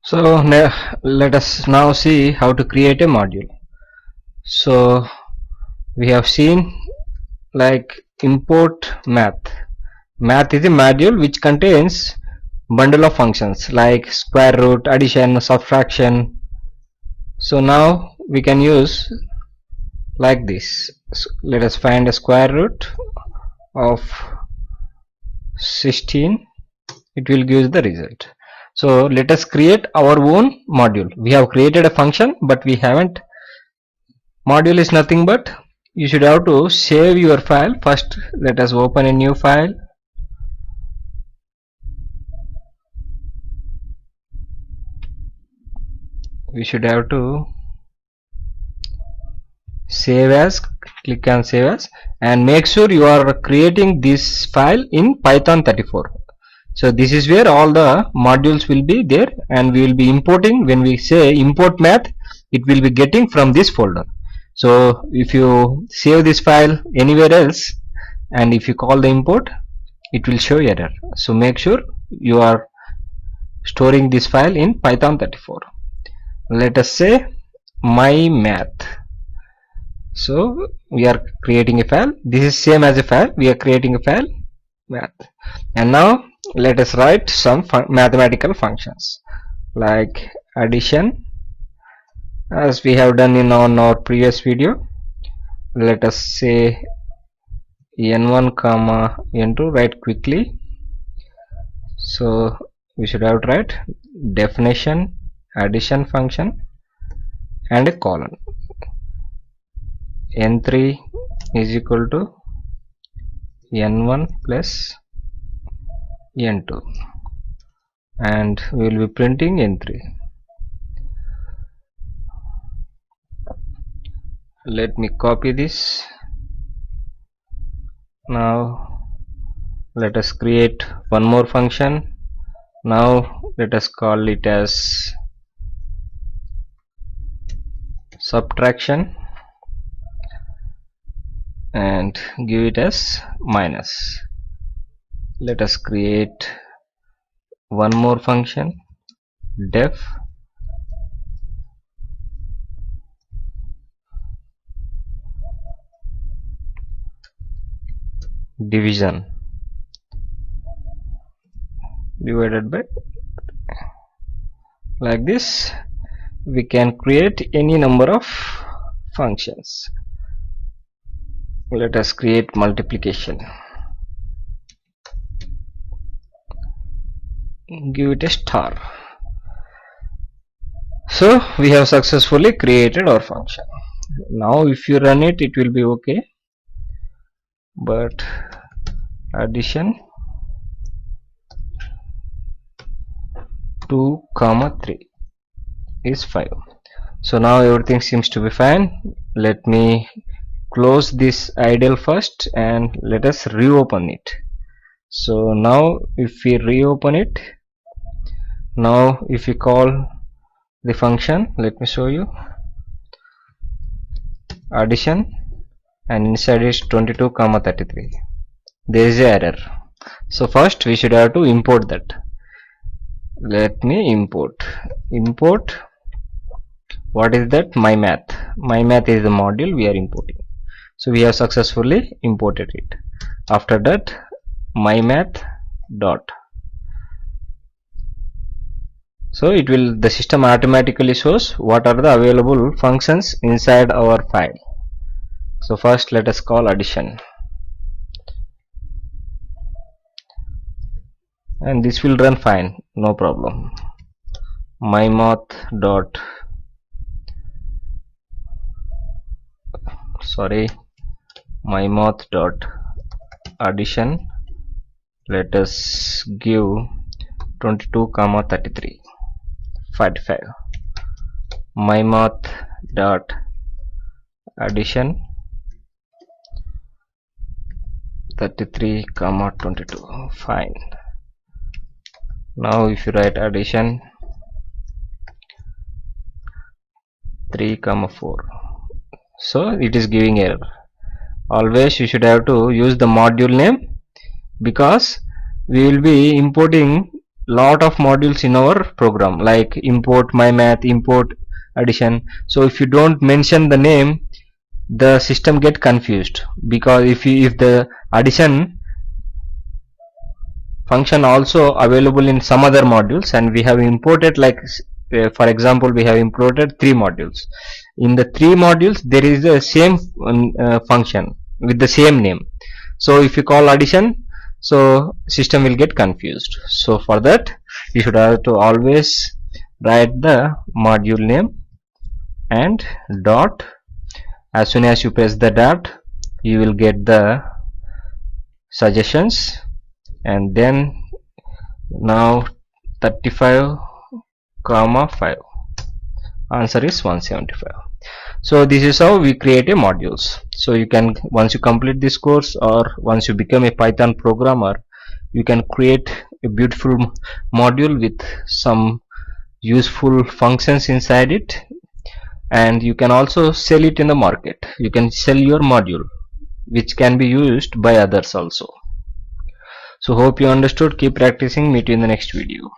So let us now see how to create a module. So we have seen like import math. Math is a module which contains bundle of functions like square root, addition, subtraction. So now we can use like this. So let us find a square root of 16. It will give the result. So let us create our own module. We have created a function, but we haven't. Module is nothing but you should have to save your file. First let us open a new file. We should have to save as, click on save as, and make sure you are creating this file in Python 34. So this is where all the modules will be there, and we will be importing. When we say import math, it will be getting from this folder. So if you save this file anywhere else and if you call the import, it will show error. So make sure you are storing this file in Python 34. Let us say my math. So we are creating a file. This is same as a file. We are creating a file math. And now let us write some mathematical functions like addition, as we have done in our previous video. Let us say n1 comma n2. Write quickly. So we should have to write definition addition function and a colon. n3 is equal to n1 plus n2, and we will be printing n3. Let me copy this. Now let us create one more function. Now let us call it as subtraction and give it as minus. Let us create one more function, def division divided by, like this. We can create any number of functions. Let us create multiplication. Give it a star. So we have successfully created our function. Now if you run it, it will be okay. But addition 2 comma 3 is 5. So now everything seems to be fine. Let me close this idle first and let us reopen it. So now if we reopen it, now if we call the function, let me show you, addition, and inside is 22 comma 33. There is an error. So first we should have to import that. Let me import. What is that? My math. My math is the module we are importing. So we have successfully imported it. After that, my math dot. So it will, the system automatically shows what are the available functions inside our file. So first let us call addition, and this will run fine, no problem. My math dot, my math dot addition. Let us give 22 comma 33, 45. My math dot addition 33 comma 22. Fine. Now if you write addition 3 comma 4, so it is giving error. Always you should have to use the module name, because we will be importing lot of modules in our program, like import mymath, import addition. So if you don't mention the name, the system get confused, because if the addition function also available in some other modules, and we have imported, like for example we have imported 3 modules. In the 3 modules there is the same function with the same name. So if you call addition, so system will get confused. So for that you should have to always write the module name and dot. As soon as you press the dot, you will get the suggestions, and then now 35 comma 5, answer is 175. So this is how we create a modules. So you can, once you complete this course or once you become a Python programmer, you can create a beautiful module with some useful functions inside it, and you can also sell it in the market. You can sell your module which can be used by others also. So hope you understood. Keep practicing. Meet you in the next video.